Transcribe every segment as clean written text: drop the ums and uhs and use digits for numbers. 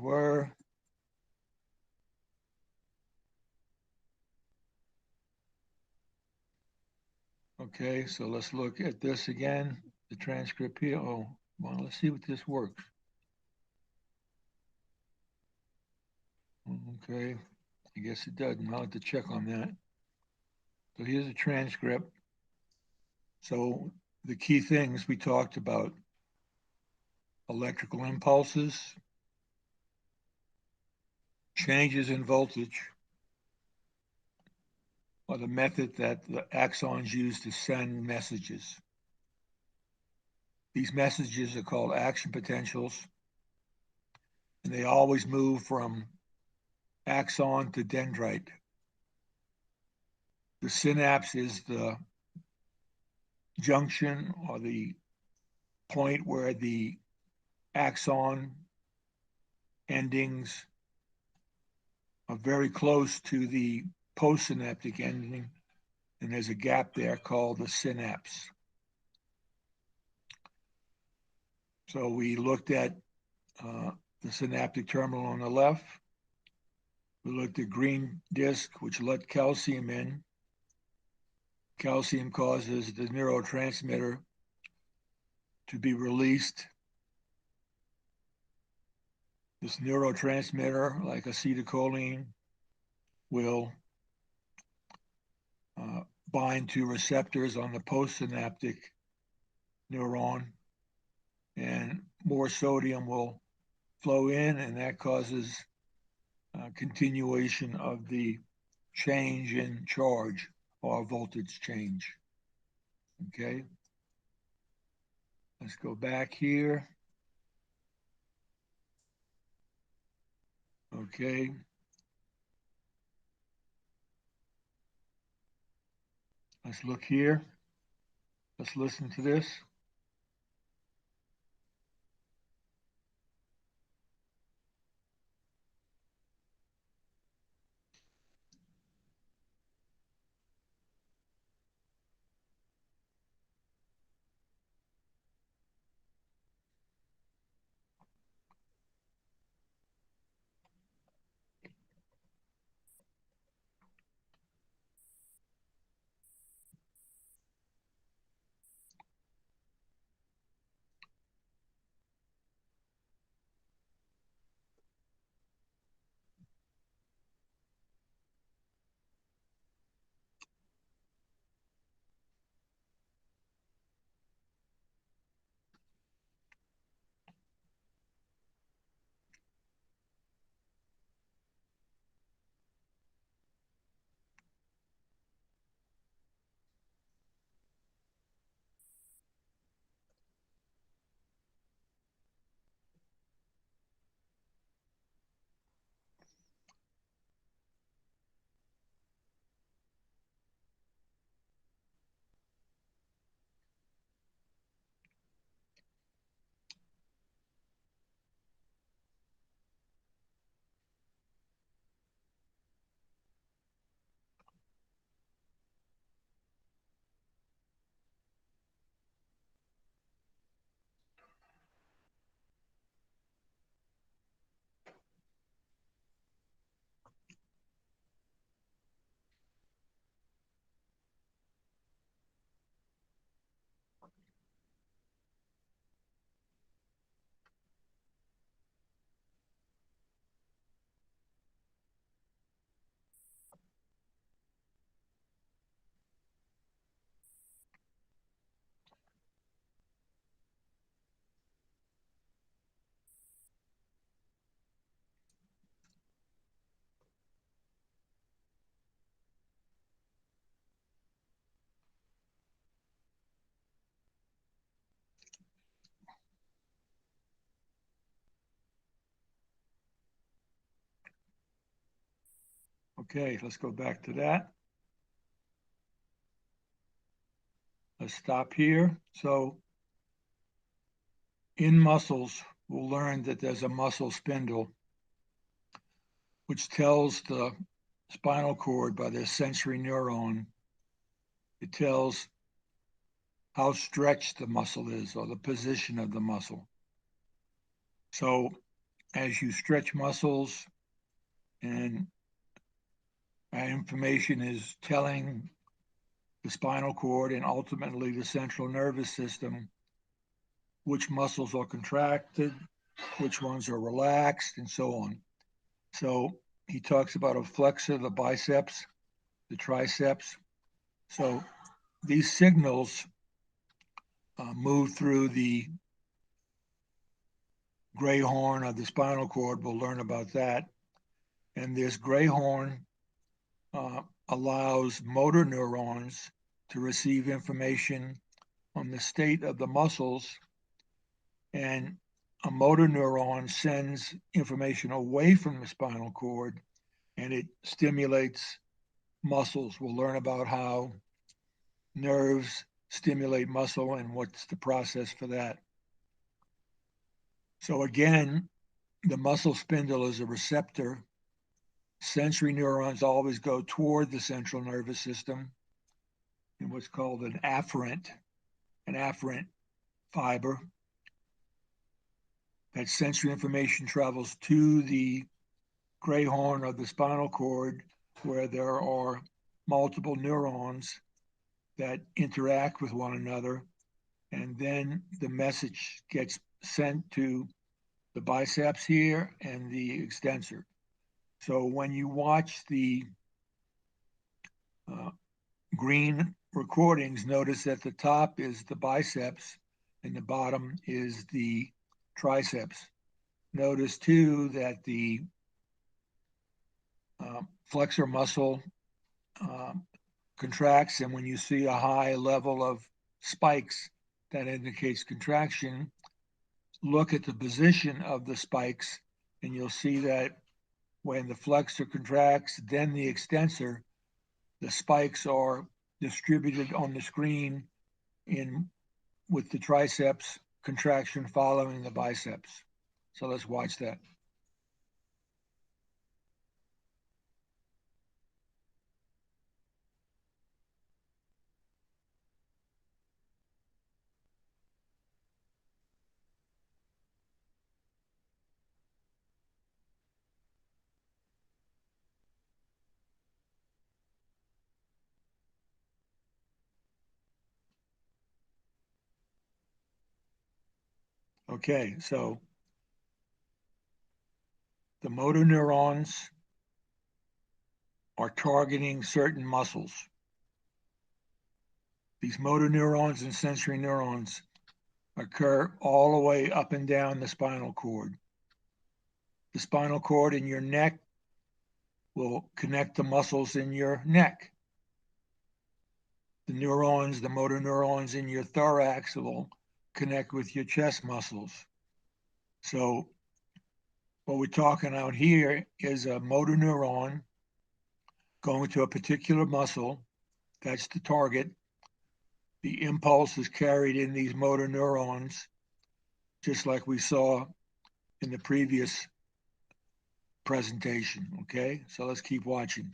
were. Okay, so let's look at this again, the transcript here. Oh, well, let's see what this works. Okay, I guess it doesn't. I'll have to check on that. So here's a transcript. So the key things we talked about: electrical impulses, changes in voltage, are the method that the axons use to send messages. These messages are called action potentials, and they always move from axon to dendrite. The synapse is the junction or the point where the axon endings are very close to the postsynaptic ending, and there's a gap there called the synapse. So we looked at the synaptic terminal on the left. We looked at green disc, which let calcium in. Calcium causes the neurotransmitter to be released. This neurotransmitter, like acetylcholine, will bind to receptors on the postsynaptic neuron, and more sodium will flow in, and that causes continuation of the change in charge or voltage change. Okay, let's go back here. Okay, let's look here. Let's listen to this. Okay, let's go back to that. Let's stop here. So in muscles, we'll learn that there's a muscle spindle, which tells the spinal cord by the sensory neuron. It tells how stretched the muscle is or the position of the muscle. So as you stretch muscles and that information is telling the spinal cord and ultimately the central nervous system which muscles are contracted, which ones are relaxed, and so on. So he talks about a flexor, the biceps, the triceps. So these signals move through the gray horn of the spinal cord. We'll learn about that. And this gray horn allows motor neurons to receive information on the state of the muscles, and a motor neuron sends information away from the spinal cord and it stimulates muscles. We'll learn about how nerves stimulate muscle and what's the process for that. So again, the muscle spindle is a receptor. Sensory neurons always go toward the central nervous system in what's called an afferent fiber. That sensory information travels to the gray horn of the spinal cord where there are multiple neurons that interact with one another, and then the message gets sent to the biceps here and the extensor. So when you watch the green recordings, notice that the top is the biceps and the bottom is the triceps. Notice too that the flexor muscle contracts, and when you see a high level of spikes, that indicates contraction. Look at the position of the spikes, and you'll see that when the flexor contracts, then the extensor, the spikes are distributed on the screen in with the triceps contraction following the biceps. So let's watch that. Okay, so the motor neurons are targeting certain muscles. These motor neurons and sensory neurons occur all the way up and down the spinal cord. The spinal cord in your neck will connect the muscles in your neck. The neurons, the motor neurons in your thorax will connect with your chest muscles. So what we're talking out here is a motor neuron going to a particular muscle. That's the target. The impulse is carried in these motor neurons, just like we saw in the previous presentation. Okay, so let's keep watching.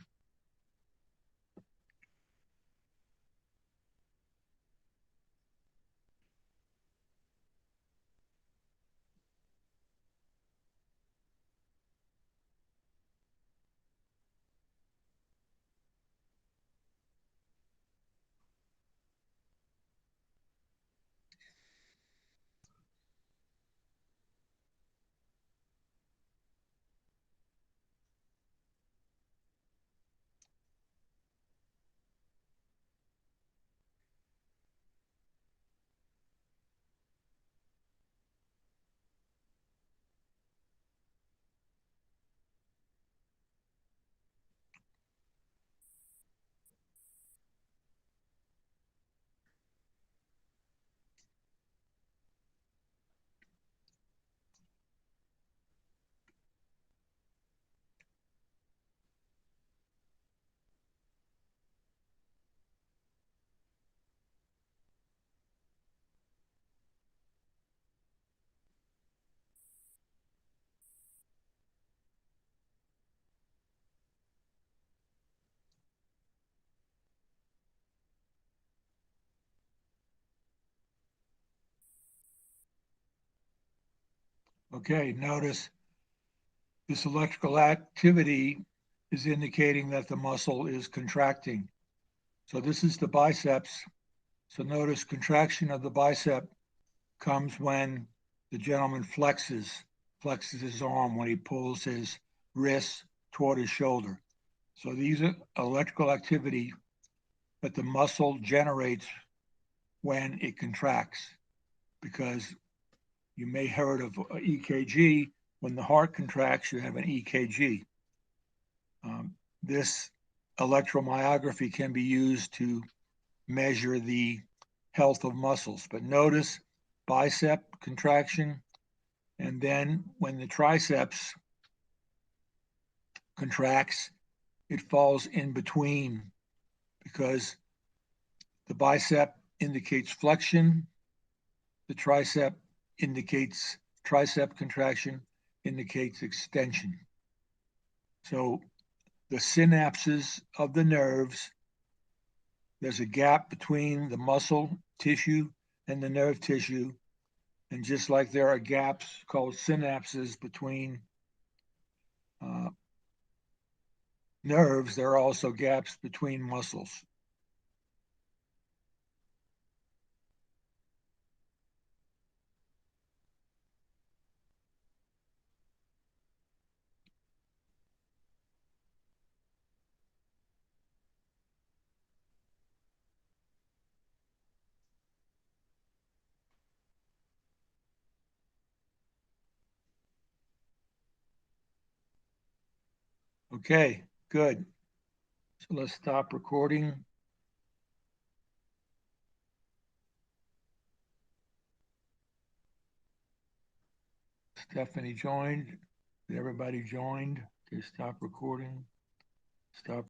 Okay, notice This electrical activity is indicating that the muscle is contracting. So this is the biceps. So notice contraction of the bicep comes when the gentleman flexes his arm, when he pulls his wrist toward his shoulder. So these are electrical activity that the muscle generates when it contracts, because you may have heard of EKG. When the heart contracts, you have an EKG. This electromyography can be used to measure the health of muscles. But notice bicep contraction, and then when the triceps contracts, it falls in between, because the bicep indicates flexion, the tricep contraction indicates extension. So the synapses of the nerves, there's a gap between the muscle tissue and the nerve tissue. And just like there are gaps called synapses between uh, nerves, there are also gaps between muscles. Okay, good. So let's stop recording. Stephanie joined. Everybody joined. Okay, stop recording. Stop.